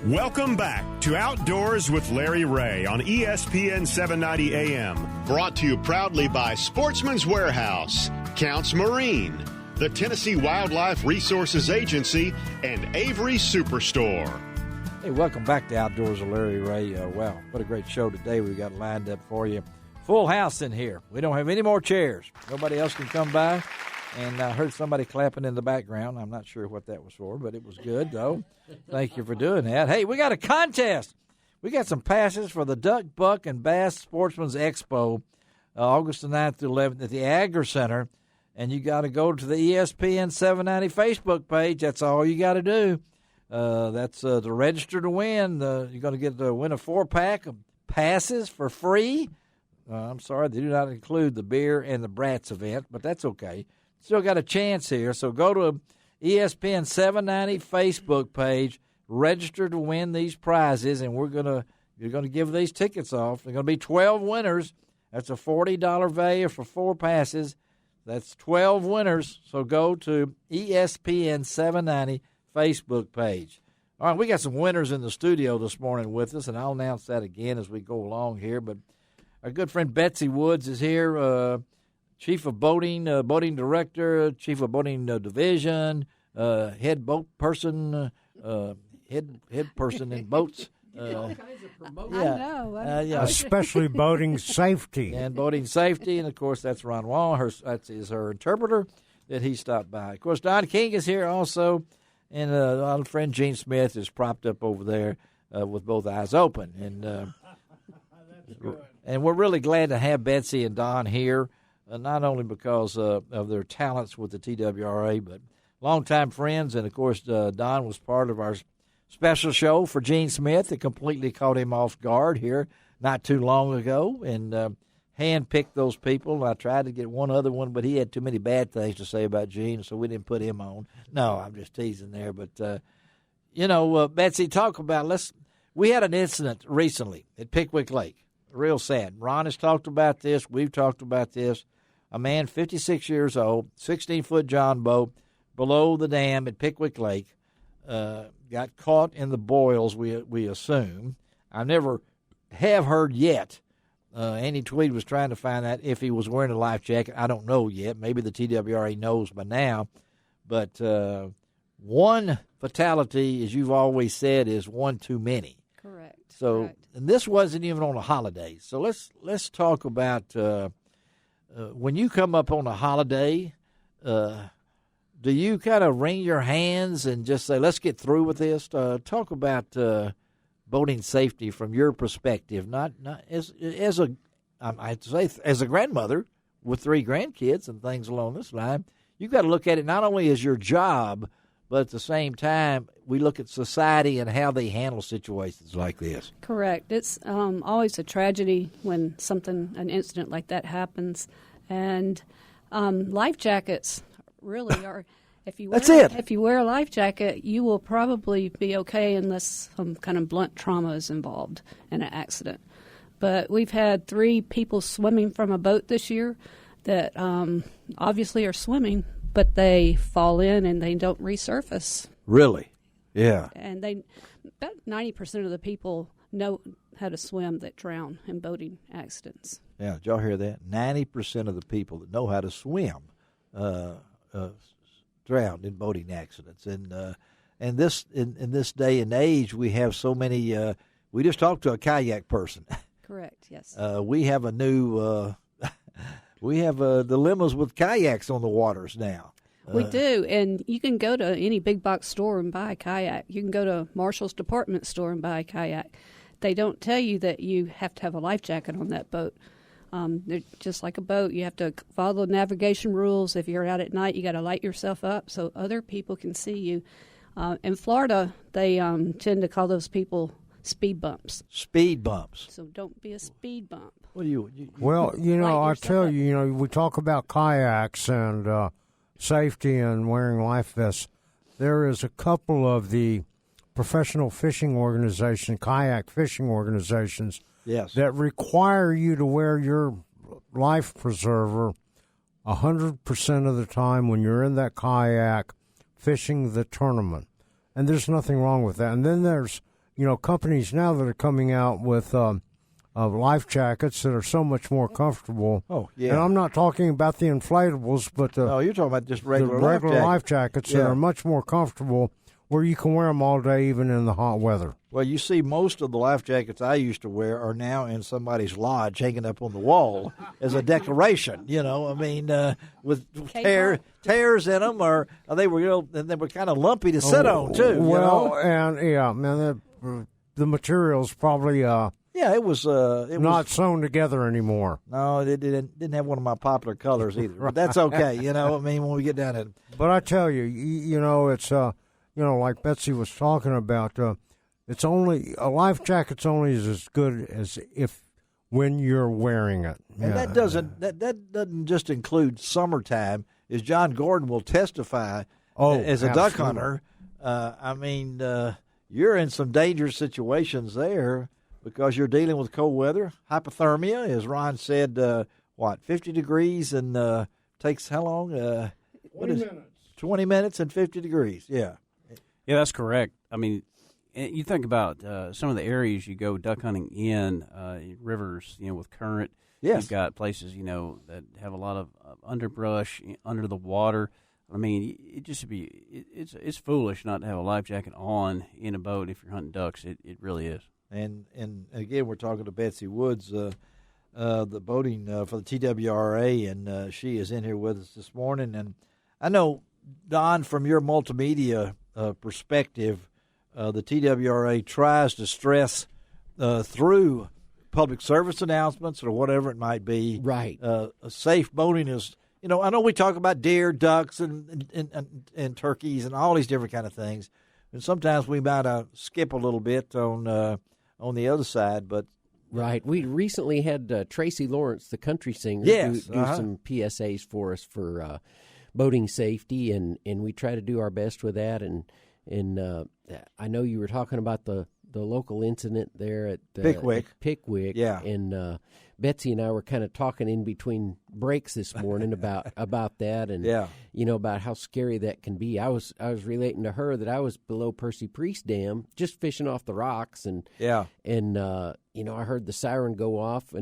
Welcome back to Outdoors with Larry Ray on ESPN 790 AM. Brought to you proudly by Sportsman's Warehouse, Counts Marine, the Tennessee Wildlife Resources Agency, and Avery Superstore. Hey, welcome back to Outdoors with Larry Ray. Wow, what a great show today we've got lined up for you. Full house in here. We don't have any more chairs. Nobody else can come by. And I heard somebody clapping in the background. I'm not sure what that was for, but it was good, though. Thank you for doing that. Hey, we got a contest. We got some passes for the Duck, Buck, and Bass Sportsman's Expo, August the 9th through 11th at the Agri Center. And you got to go to the ESPN 790 Facebook page. That's all you got to do. That's to register to win. You're going to get to win a 4-pack of passes for free. I'm sorry, they do not include the beer and the Bratz event, but that's okay. Still got a chance here, so go to ESPN 790 Facebook page, register to win these prizes, and you're gonna give these tickets off. They're gonna be 12 winners. That's a $40 value for 4 passes. That's 12 winners. So go to ESPN 790 Facebook page. All right, we got some winners in the studio this morning with us, and I'll announce that again as we go along here. But our good friend Betsy Woods is here. Chief of Boating, Boating Director, Chief of Boating Division, Head Boat Person, Head Person in Boats. All kinds of promotions. I know. Especially boating safety. And boating safety, and, of course, that's Ron Wall. That is her interpreter that he stopped by. Of course, Don King is here also, and our friend Gene Smith is propped up over there with both eyes open. And we're really glad to have Betsy and Don here. Not only because of their talents with the TWRA, but longtime friends. And, of course, Don was part of our special show for Gene Smith. It completely caught him off guard here not too long ago and handpicked those people. I tried to get one other one, but he had too many bad things to say about Gene, so we didn't put him on. No, I'm just teasing there. But, Betsy, talk about we had an incident recently at Pickwick Lake. Real sad. Ron has talked about this. We've talked about this. A man, 56 years old, 16-foot John boat, below the dam at Pickwick Lake, got caught in the boils, we assume. I never have heard yet. Andy Tweed was trying to find out if he was wearing a life jacket. I don't know yet. Maybe the TWRA knows by now. But one fatality, as you've always said, is one too many. Correct. So, and this wasn't even on a holiday. So let's talk about when you come up on a holiday, do you kind of wring your hands and just say, let's get through with this? Talk about boating safety from your perspective, not as I have to say, as a grandmother with 3 grandkids and things along this line. You've got to look at it not only as your job, but at the same time, we look at society and how they handle situations like this. Correct. It's always a tragedy when an incident like that happens. And life jackets really are, if you wear a life jacket, you will probably be okay unless some kind of blunt trauma is involved in an accident. But we've had 3 people swimming from a boat this year that obviously are swimming, but they fall in and they don't resurface. Really? Yeah. And about 90% of the people know how to swim that drown in boating accidents. Yeah, did y'all hear that? 90% of the people that know how to swim drowned in boating accidents. And this in this day and age, we have so many. We just talked to a kayak person. Correct. Yes. We have a new. We have dilemmas with kayaks on the waters now. We do, and you can go to any big box store and buy a kayak. You can go to Marshall's department store and buy a kayak. They don't tell you that you have to have a life jacket on that boat. They're just like a boat. You have to follow the navigation rules. If you're out at night, you got to light yourself up so other people can see you. In Florida, they tend to call those people speed bumps. Speed bumps. So don't be a speed bump. What do you Well, I tell you, we talk about kayaks and safety and wearing life vests. There is a couple of the professional fishing organizations, kayak fishing organizations, that require you to wear your life preserver 100% of the time when you're in that kayak fishing the tournament. And there's nothing wrong with that. And then there's companies now that are coming out with life jackets that are so much more comfortable. Oh, yeah. And I'm not talking about the inflatables, but you're talking about just regular life jackets that are much more comfortable, where you can wear them all day, even in the hot weather. Well, you see, most of the life jackets I used to wear are now in somebody's lodge, hanging up on the wall as a decoration. With tears in them, or they were kind of lumpy to sit on too. Well, and the material's probably it was not sewn together anymore. No, it didn't have one of my popular colors either. But that's okay. When we get down to it. But I tell you, it's like Betsy was talking about. It's only a life jacket's only as good as when you're wearing it. And that doesn't just include summertime, as John Gordon will testify as a duck hunter. You're in some dangerous situations there because you're dealing with cold weather, hypothermia, as Ron said. 50 degrees and takes how long? 20 minutes. 20 minutes and 50 degrees. Yeah. Yeah, that's correct. You think about some of the areas you go duck hunting in, rivers, with current. Yes. You've got places, that have a lot of underbrush under the water. It's foolish not to have a life jacket on in a boat if you're hunting ducks. It really is. And again, we're talking to Betsy Woods, the boating for the TWRA, and she is in here with us this morning. And I know, Don, from your multimedia perspective, the TWRA tries to stress through public service announcements or whatever it might be. Right. Safe boating is, I know we talk about deer, ducks, and turkeys and all these different kind of things. And sometimes we might skip a little bit on the other side, but. Right. We recently had Tracy Lawrence, the country singer, do some PSAs for us for boating safety, and we try to do our best with that. And I know you were talking about the local incident there at Pickwick. Yeah. And Betsy and I were kind of talking in between breaks this morning about that, and about how scary that can be. I was relating to her that I was below Percy Priest Dam just fishing off the rocks, and I heard the siren go off,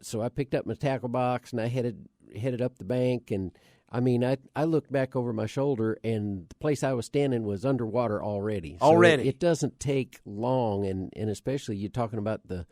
so I picked up my tackle box and I headed up the bank, and I looked back over my shoulder, and the place I was standing was underwater already. So it doesn't take long, and especially you're talking about the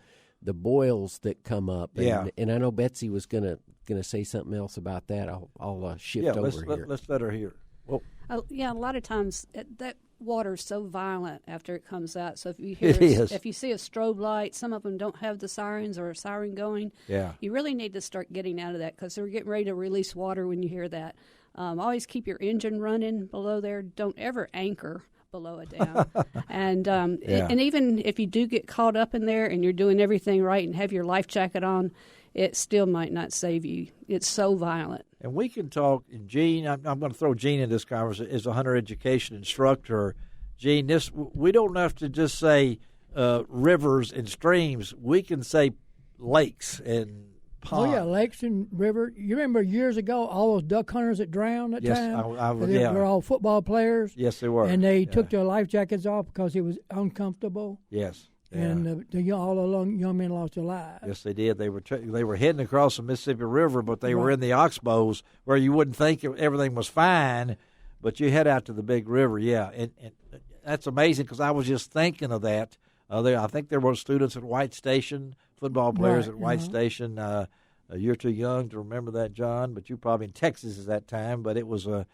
boils that come up. And I know Betsy was gonna say something else about that. I'll shift over here. Let's let her hear. Well, a lot of times that water is so violent after it comes out. So if you if you see a strobe light, some of them don't have the sirens or a siren going. Yeah, you really need to start getting out of that because they're getting ready to release water when you hear that. Always keep your engine running below there. Don't ever anchor below a dam. And even if you do get caught up in there and you're doing everything right and have your life jacket on, it still might not save you. It's so violent. And we can talk, and Gene, I'm going to throw Gene in this conversation as a hunter education instructor. Gene, we don't have to just say rivers and streams. We can say lakes and ponds. Oh, yeah, lakes and river. You remember years ago all those duck hunters that drowned that time? They were all football players. Yes, they were. And they took their life jackets off because it was uncomfortable. Yes. Yeah. And all along, young men lost their lives. Yes, they did. They were heading across the Mississippi River, but they were in the oxbows where you wouldn't think everything was fine, but you head out to the big river. Yeah, and that's amazing because I was just thinking of that. I think there were students at White Station, football players at White Station. You're too young to remember that, John, but you were probably in Texas at that time. But it was a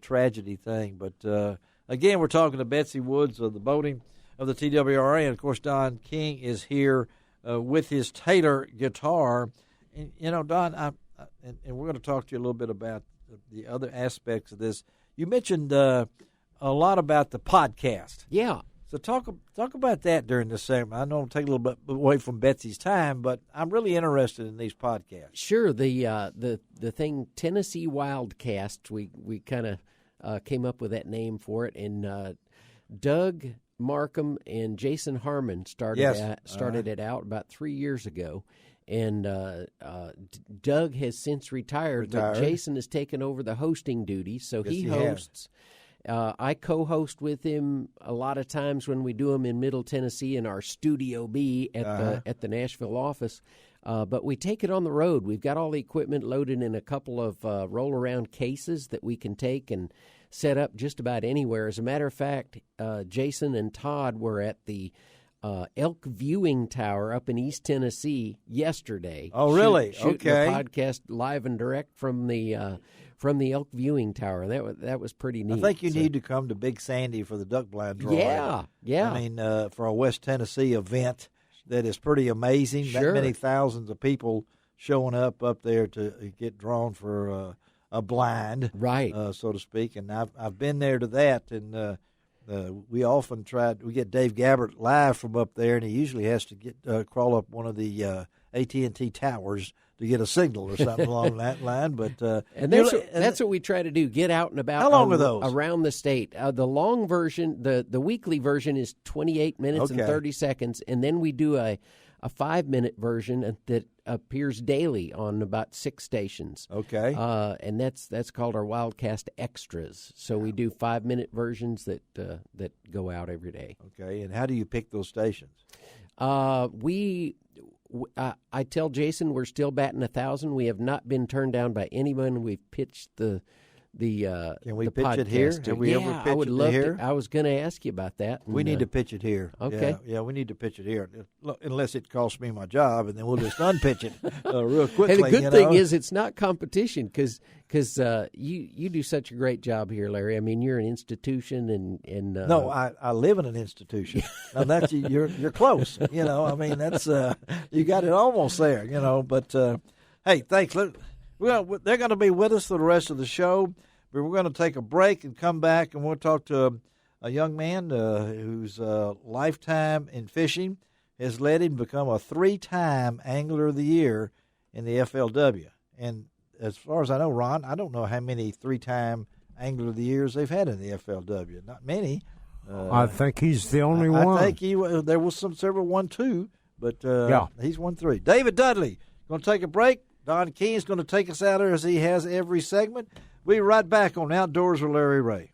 tragedy thing. But again, we're talking to Betsy Woods of the boating of the TWRA, and of course Don King is here with his Taylor guitar. And Don, and we're going to talk to you a little bit about the other aspects of this. You mentioned a lot about the podcast. Yeah. So talk about that during this segment. I know it'll take a little bit away from Betsy's time, but I'm really interested in these podcasts. Sure. The thing Tennessee Wildcast, we kind of came up with that name for it, and Doug Markham and Jason Harmon started it out about 3 years ago, and Doug has since retired, but Jason has taken over the hosting duties, so he hosts. I co-host with him a lot of times when we do them in Middle Tennessee in our Studio B at the Nashville office. But we take it on the road. We've got all the equipment loaded in a couple of roll-around cases that we can take and set up just about anywhere. As a matter of fact, Jason and Todd were at the elk viewing tower up in East Tennessee yesterday. Oh, really? Shooting a podcast live and direct from the elk viewing tower. That was pretty neat. I think you need to come to Big Sandy for the duck blind draw. Yeah. I mean, for a West Tennessee event that is pretty amazing. Sure. That many thousands of people showing up there to get drawn for a blind, right? So to speak. And I've been there to that, and we often we get Dave Gabbert live from up there, and he usually has to crawl up one of the AT&T towers to get a signal or something along that line. But and that's what we try to do, get out and about. How long are those? Around the state. The long version, the weekly version is 28 minutes and 30 seconds, and then we do a 5-minute version that appears daily on about 6 stations. Okay. And that's called our Wildcast Extras. So we do 5-minute versions that go out every day. Okay. And how do you pick those stations? I tell Jason we're still batting 1,000. We have not been turned down by anyone. We've pitched the Can we pitch podcast it here? Have we ever pitched I would it love here? I was going to ask you about that. We need to pitch it here. Okay. Yeah, we need to pitch it here, unless it costs me my job, and then we'll just unpitch it real quickly. And the good thing is it's not competition because you do such a great job here, Larry. I mean, you're an institution, and no, I live in an institution. Now that's you're close. I mean that's you got it almost there. But hey, thanks. Well, they're going to be with us for the rest of the show, but we're going to take a break and come back, and we'll talk to a young man whose lifetime in fishing has led him to become a 3-time Angler of the Year in the FLW. And as far as I know, Ron, I don't know how many 3-time Angler of the Years they've had in the FLW. Not many. I think he's the only one. I think there was several 1-2, but he's won 3. David Dudley, going to take a break. Don Keene's going to take us out there as he has every segment. We'll be right back on Outdoors with Larry Ray.